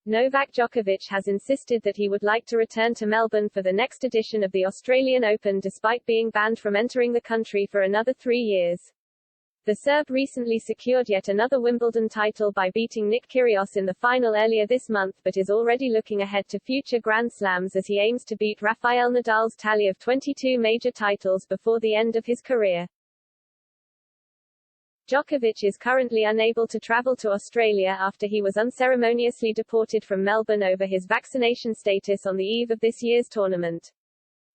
Novak Djokovic has insisted that he would like to return to Melbourne for the next edition of the Australian Open despite being banned from entering the country for another 3 years. The Serb recently secured yet another Wimbledon title by beating Nick Kyrgios in the final earlier this month but is already looking ahead to future Grand Slams as he aims to beat Rafael Nadal's tally of 22 major titles before the end of his career. Djokovic is currently unable to travel to Australia after he was unceremoniously deported from Melbourne over his vaccination status on the eve of this year's tournament.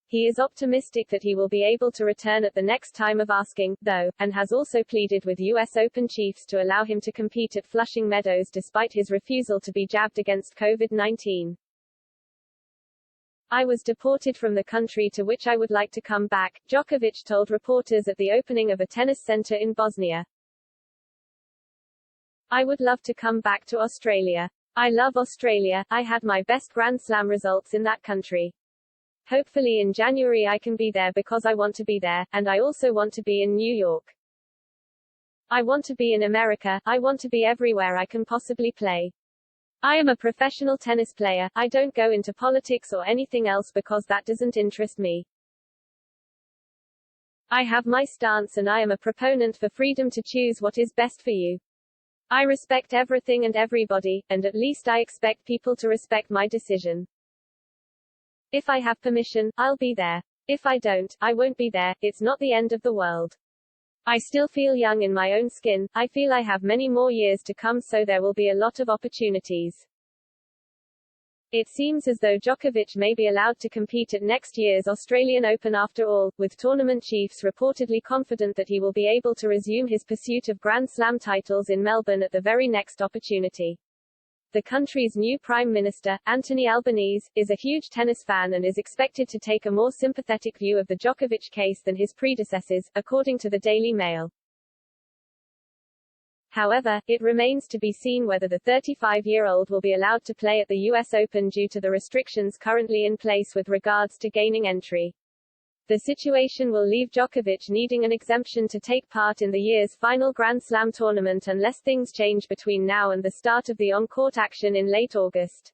He is optimistic that he will be able to return at the next time of asking, though, and has also pleaded with US Open chiefs to allow him to compete at Flushing Meadows despite his refusal to be jabbed against COVID-19. "I was deported from the country to which I would like to come back," Djokovic told reporters at the opening of a tennis center in Bosnia. "I would love to come back to Australia. I love Australia, I had my best Grand Slam results in that country. Hopefully in January I can be there because I want to be there, and I also want to be in New York. I want to be in America, I want to be everywhere I can possibly play. I am a professional tennis player, I don't go into politics or anything else because that doesn't interest me. I have my stance and I am a proponent for freedom to choose what is best for you. I respect everything and everybody, and at least I expect people to respect my decision. If I have permission, I'll be there. If I don't, I won't be there. It's not the end of the world. I still feel young in my own skin, I feel I have many more years to come so there will be a lot of opportunities." It seems as though Djokovic may be allowed to compete at next year's Australian Open after all, with tournament chiefs reportedly confident that he will be able to resume his pursuit of Grand Slam titles in Melbourne at the very next opportunity. The country's new Prime Minister, Anthony Albanese, is a huge tennis fan and is expected to take a more sympathetic view of the Djokovic case than his predecessors, according to the Daily Mail. However, it remains to be seen whether the 35-year-old will be allowed to play at the US Open due to the restrictions currently in place with regards to gaining entry. The situation will leave Djokovic needing an exemption to take part in the year's final Grand Slam tournament unless things change between now and the start of the on-court action in late August.